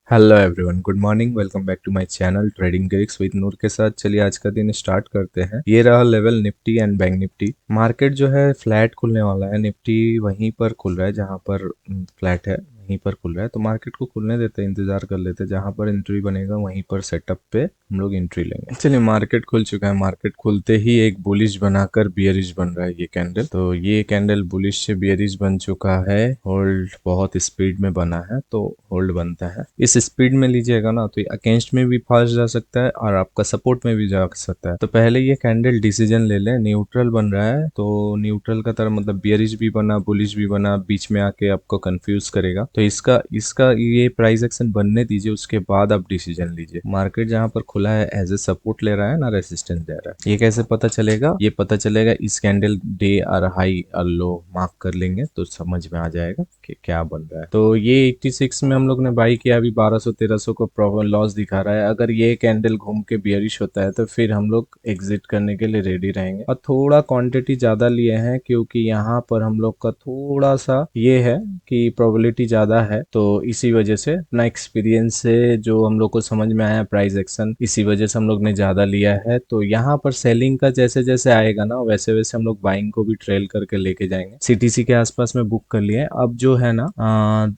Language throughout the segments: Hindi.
Hello everyone, good morning. Welcome back to my channel trading tricks with Noor के साथ। चलिए आज का दिन स्टार्ट करते हैं। ये रहा level Nifty and bank Nifty. Market जो है फ्लैट खुलने वाला है। निफ्टी वहीं पर खुल रहा है जहां पर फ्लैट है, वहीं पर खुल रहा है। तो मार्केट को खुलने देते हैं, इंतजार कर लेते हैं। जहां पर एंट्री बनेगा वहीं पर सेटअप पे हम लोग एंट्री लेंगे। चलिए, मार्केट खुल चुका है। मार्केट खुलते ही एक बुलिश बनाकर बियरिश बन रहा है ये कैंडल। तो ये कैंडल बुलिश से बियरिश बन चुका है। होल्ड बहुत स्पीड में बना है, तो होल्ड बनता है। इस स्पीड में लीजिएगा ना तो अगेंस्ट में भी फंस जा सकता है और आपका सपोर्ट में भी जा सकता है। तो पहले ये कैंडल डिसीजन ले लें। न्यूट्रल बन रहा है, तो न्यूट्रल का तरह मतलब बियरिश भी बना, बुलिश भी बना, बीच में आके आपको कंफ्यूज करेगा। तो इसका इसका ये प्राइस एक्शन बनने दीजिए, उसके बाद आप डिसीजन लीजिए। मार्केट जहां पर खुला है एज ए सपोर्ट ले रहा है ना, रेसिस्टेंस दे रहा है। ये कैसे पता चलेगा? ये पता चलेगा इस कैंडल डे और हाई और लो मार्क कर लेंगे तो समझ में आ जाएगा कि क्या बन रहा है। तो ये 86 में हम लोग ने बाई किया, अभी 1200-1300 को प्रॉब्लम लॉस दिखा रहा है। अगर ये कैंडल घूम के बियरिश होता है तो फिर हम लोग एग्जिट करने के लिए रेडी रहेंगे। और थोड़ा क्वांटिटी ज्यादा लिए हैं क्योंकि यहाँ पर हम लोग का थोड़ा सा ये है कि प्रोबेबिलिटी ज्यादा है। तो इसी वजह से अपना एक्सपीरियंस से जो हम लोग को समझ में आया प्राइस एक्शन, इसी वजह से हम लोग ने ज्यादा लिया है। तो यहाँ पर सेलिंग का जैसे जैसे आएगा ना वैसे वैसे हम लोग बाइंग को भी ट्रेल करके लेके जाएंगे। सीटीसी के आसपास में बुक कर लिए। अब जो है ना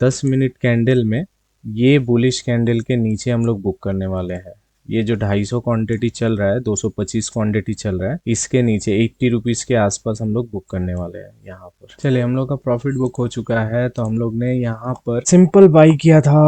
10 मिनट कैंडल में ये बुलिश कैंडल के नीचे हम लोग बुक करने वाले हैं। ये जो 250 क्वांटिटी चल रहा है, 225 क्वांटिटी चल रहा है, इसके नीचे 80 रुपीज के आसपास हम लोग बुक करने वाले हैं यहाँ पर। चलिए, हम लोग का प्रॉफिट बुक हो चुका है। तो हम लोग ने यहाँ पर सिंपल बाई किया था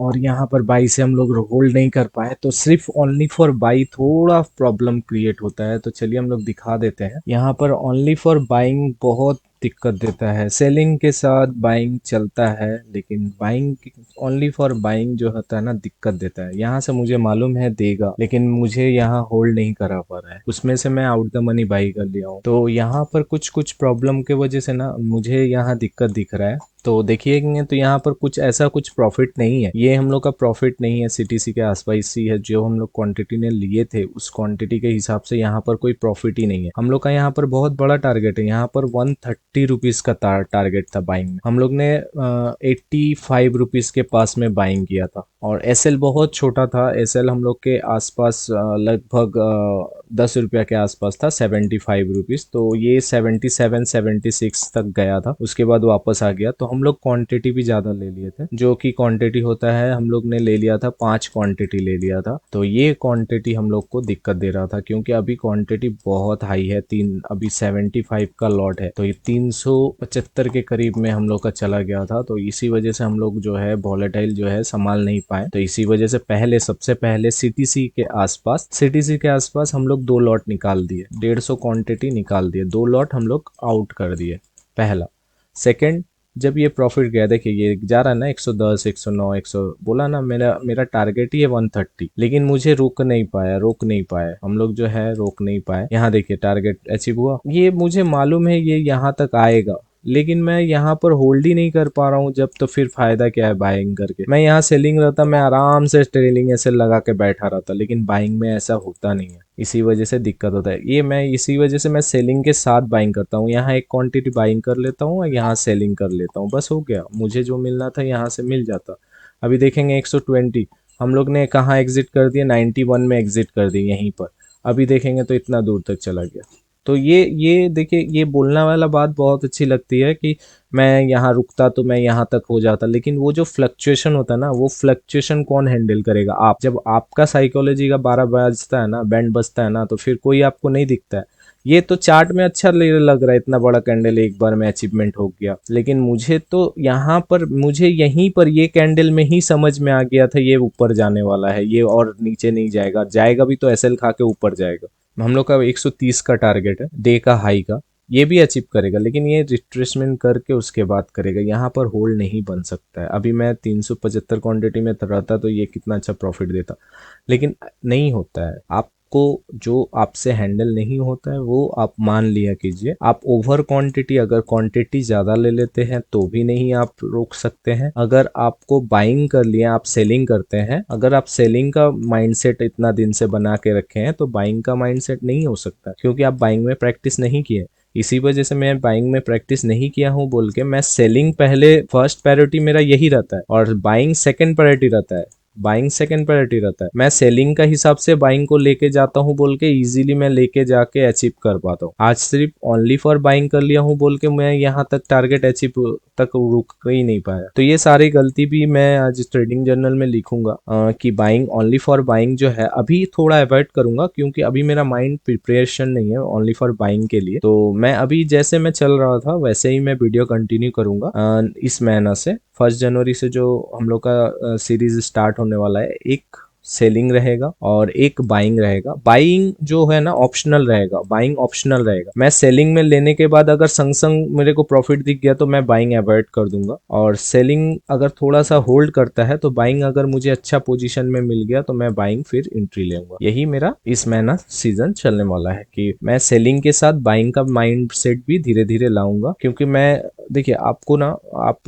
और यहाँ पर बाई से हम लोग होल्ड नहीं कर पाए, तो सिर्फ ओनली फॉर बाई थोड़ा प्रॉब्लम क्रिएट होता है। तो चलिए हम लोग दिखा देते हैं। यहाँ पर ओनली फॉर बाइंग बहुत दिक्कत देता है। सेलिंग के साथ बाइंग चलता है, लेकिन बाइंग ओनली फॉर बाइंग जो होता है ना दिक्कत देता है। यहाँ से मुझे मालूम है देगा, लेकिन मुझे यहाँ होल्ड नहीं करा पा रहा है। उसमें से मैं आउट द मनी बाई कर लिया हूँ। तो यहाँ पर कुछ कुछ प्रॉब्लम के वजह से ना मुझे यहाँ दिक्कत दिख रहा है। तो देखिए तो यहाँ पर कुछ ऐसा कुछ प्रॉफिट नहीं है। ये हम लोग का प्रॉफिट नहीं है, सीटीसी के आसपास ही है। जो हम लोग क्वांटिटी ने लिए थे उस क्वांटिटी के हिसाब से यहाँ पर कोई प्रॉफिट ही नहीं है। हम लोग का यहाँ पर बहुत बड़ा टारगेट है। यहाँ पर 130 रुपीज का टारगेट था बाइंग में। हम लोग ने 85 रुपीज के पास में बाइंग किया था और एसएल बहुत छोटा था। एसएल हम लोग के आसपास लगभग 10 रुपया के आसपास था, 75 रुपीज। तो ये 77-76 तक गया था, उसके बाद वापस आ गया। तो हम लोग क्वांटिटी भी ज्यादा ले लिए थे। जो कि क्वांटिटी होता है हम लोग ने ले लिया था 5 क्वांटिटी ले लिया था। तो ये क्वांटिटी हम लोग को दिक्कत दे रहा था क्योंकि अभी क्वांटिटी बहुत हाई है। अभी 75 का लॉट है, तो ये 375 के करीब में हम लोग का चला गया था। तो इसी वजह से हम लोग जो है वॉलेटाइल जो है संभाल नहीं पाए। तो इसी वजह से सबसे पहले सीटीसी के आसपास हम लोग 2 लॉट निकाल दिए, 150 क्वांटिटी निकाल दिए, 2 लॉट हम लोग आउट कर दिए। पहला। सेकंड, जब ये प्रॉफिट गया, देखिए ये जा रहा है ना 110, 109, 100, बोला ना मेरा मेरा टारगेट ही है 130, लेकिन मुझे रोक नहीं पाया हम लोग जो है रोक नहीं पाए। यहाँ देखिए टारगेट अचीव हुआ। ये मुझे मालूम है ये यहाँ तक आएगा, लेकिन मैं यहाँ पर होल्ड ही नहीं कर पा रहा हूँ। जब तो फिर फायदा क्या है बाइंग करके? मैं यहाँ सेलिंग रहता, मैं आराम से ट्रेलिंग ऐसे लगा के बैठा रहता, लेकिन बाइंग में ऐसा होता नहीं है। इसी वजह से दिक्कत होता है। इसी वजह से मैं सेलिंग के साथ बाइंग करता हूँ। यहाँ एक क्वांटिटी बाइंग कर लेता हूँ और यहाँ सेलिंग कर लेता हूँ, बस हो गया। मुझे जो मिलना था यहाँ से मिल जाता। अभी देखेंगे 120 हम लोग ने कहाँ एग्जिट कर दिया, 91 में एग्जिट कर दिया यहीं पर। अभी देखेंगे तो इतना दूर तक चला गया। तो ये देखिए, ये बोलने वाला बात बहुत अच्छी लगती है कि मैं यहाँ रुकता तो मैं यहाँ तक हो जाता, लेकिन वो जो फ्लक्चुएशन होता है ना, वो फ्लक्चुएशन कौन हैंडल करेगा? आप। जब आपका साइकोलॉजी का 12 बजता है ना, बैंड बजता है ना, तो फिर कोई आपको नहीं दिखता है। ये तो चार्ट में अच्छा लग रहा है, इतना बड़ा कैंडल एक बार में अचीवमेंट हो गया, लेकिन मुझे तो यहाँ पर मुझे यहीं पर ये कैंडल में ही समझ में आ गया था ये ऊपर जाने वाला है, ये और नीचे नहीं जाएगा। जाएगा भी तो एसएल खा के ऊपर जाएगा। हम लोग का 130 का टारगेट है डे का हाई का, ये भी अचीव करेगा, लेकिन ये रिट्रेसमेंट करके उसके बाद करेगा। यहाँ पर होल्ड नहीं बन सकता है। अभी मैं 375 क्वांटिटी में रहता तो ये कितना अच्छा प्रॉफिट देता, लेकिन नहीं होता है। आपको जो आपसे हैंडल नहीं होता है वो आप मान लिया कीजिए। आप ओवर क्वांटिटी, अगर क्वांटिटी ज़्यादा ले लेते हैं तो भी नहीं आप रोक सकते हैं। अगर आपको बाइंग कर लिया, आप सेलिंग करते हैं, अगर आप सेलिंग का माइंडसेट इतना दिन से बना के रखे हैं तो बाइंग का माइंडसेट नहीं हो सकता, क्योंकि आप बाइंग में प्रैक्टिस नहीं किए। इसी वजह से मैं बाइंग में प्रैक्टिस नहीं किया हूँ बोल के मैं सेलिंग पहले, फर्स्ट प्रायोरिटी मेरा यही रहता है और बाइंग सेकंड प्रायोरिटी रहता है। बाइंग सेकंड प्रायोरिटी रहता है। मैं सेलिंग का हिसाब से बाइंग को लेके जाता हूँ बोल के इजीली मैं लेके जाके अचीव कर पाता हूँ। आज सिर्फ ओनली फॉर बाइंग कर लिया हूँ बोल के मैं यहाँ तक टारगेट अचीव तक रुक ही नहीं पाया। तो ये सारी गलती भी मैं आज ट्रेडिंग जर्नल में लिखूंगा कि बाइंग, ओनली फॉर बाइंग जो है अभी थोड़ा अवॉइड करूंगा क्योंकि अभी मेरा माइंड प्रिपरेशन नहीं है ओनली फॉर बाइंग के लिए। तो मैं अभी जैसे मैं चल रहा था वैसे ही मैं वीडियो कंटिन्यू करूंगा इस महीना से। 1 जनवरी से जो हम लोग का सीरीज स्टार्ट होने वाला है, एक सेलिंग रहेगा और एक बाइंग रहेगा। बाइंग जो है ना ऑप्शनल रहेगा, बाइंग ऑप्शनल रहेगा। मैं सेलिंग में लेने के बाद अगर संग संग मेरे को प्रॉफिट दिख गया तो मैं बाइंग अवॉइड कर दूंगा, और सेलिंग अगर थोड़ा सा होल्ड करता है तो बाइंग अगर मुझे अच्छा पोजीशन में मिल गया तो मैं बाइंग फिर एंट्री लूंगा। यही मेरा इस महीना सीजन चलने वाला है कि मैं सेलिंग के साथ बाइंग का माइंड सेट भी धीरे धीरे लाऊंगा। क्योंकि मैं, देखिए आपको ना, आप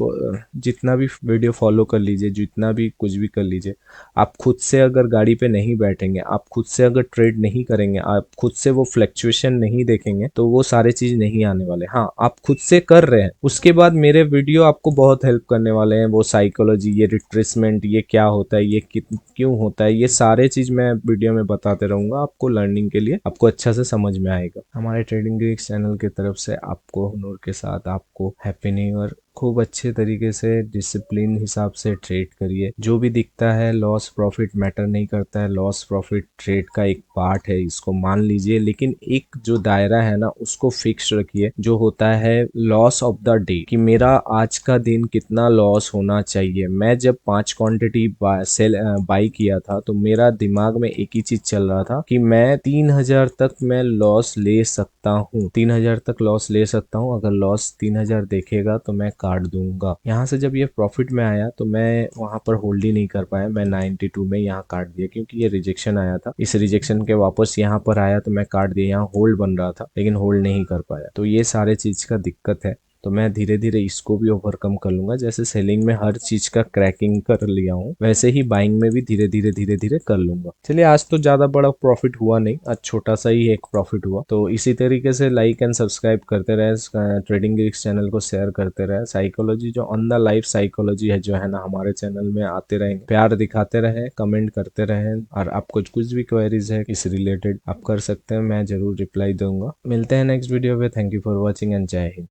जितना भी वीडियो फॉलो कर लीजिए, जितना भी कुछ भी कर लीजिए, आप खुद से अगर गाड़ी पे नहीं बैठेंगे, आप खुद से अगर ट्रेड नहीं करेंगे, आप खुद से वो फ्लक्चुएशन नहीं देखेंगे तो वो सारे चीज नहीं आने वाले। हाँ, आप खुद से कर रहे हैं उसके बाद मेरे वीडियो आपको बहुत हेल्प करने वाले हैं। वो साइकोलॉजी, ये रिट्रेसमेंट, ये क्या होता है, ये क्यों होता है, ये सारे चीज मैं वीडियो में बताते रहूंगा आपको। लर्निंग के लिए आपको अच्छा से समझ में आएगा। हमारे ट्रेडिंग ग्रीक्स चैनल की तरफ से आपको हुनूर के साथ आपको हैप्पी न्यू ईयर। खूब अच्छे तरीके से डिसिप्लिन हिसाब से ट्रेड करिए। जो भी दिखता है लॉस प्रॉफिट मैटर नहीं करता है, लॉस प्रॉफिट ट्रेड का एक पार्ट है, इसको मान लीजिए। लेकिन एक जो दायरा है ना उसको फिक्स रखिए, जो होता है लॉस ऑफ द डे, कि मेरा आज का दिन कितना लॉस होना चाहिए। मैं जब 5 क्वांटिटी बाई किया था तो मेरा दिमाग में एक ही चीज चल रहा था कि मैं 3000 तक मैं लॉस ले सकता हूँ, 3000 तक लॉस ले सकता हूँ। अगर लॉस 3000 देखेगा तो मैं काट दूंगा। यहाँ से जब ये प्रॉफिट में आया तो मैं वहां पर होल्ड ही नहीं कर पाया, मैं 92 में यहाँ काट दिया क्योंकि ये रिजेक्शन आया था। इस रिजेक्शन के वापस यहाँ पर आया तो मैं काट दिया। यहाँ होल्ड बन रहा था लेकिन होल्ड नहीं कर पाया। तो ये सारे चीज का दिक्कत है। तो मैं धीरे धीरे इसको भी ओवरकम कर लूंगा। जैसे सेलिंग में हर चीज का क्रैकिंग कर लिया हूँ वैसे ही बाइंग में भी धीरे धीरे कर लूंगा। चलिए, आज तो ज्यादा बड़ा प्रॉफिट हुआ नहीं, आज छोटा सा ही एक प्रॉफिट हुआ। तो इसी तरीके से लाइक एंड सब्सक्राइब करते रहे, ट्रेडिंग ग्रीक्स चैनल को शेयर करते रहे। साइकोलॉजी जो ऑन द लाइफ साइकोलॉजी है जो है ना हमारे चैनल में आते रहेंगे, प्यार दिखाते रहे, कमेंट करते रहे। और आपको कुछ भी क्वेरीज है इस रिलेटेड आप कर सकते हैं, मैं जरूर रिप्लाई दूंगा। मिलते हैं नेक्स्ट वीडियो पे। Thank you for watching and जय हिंद।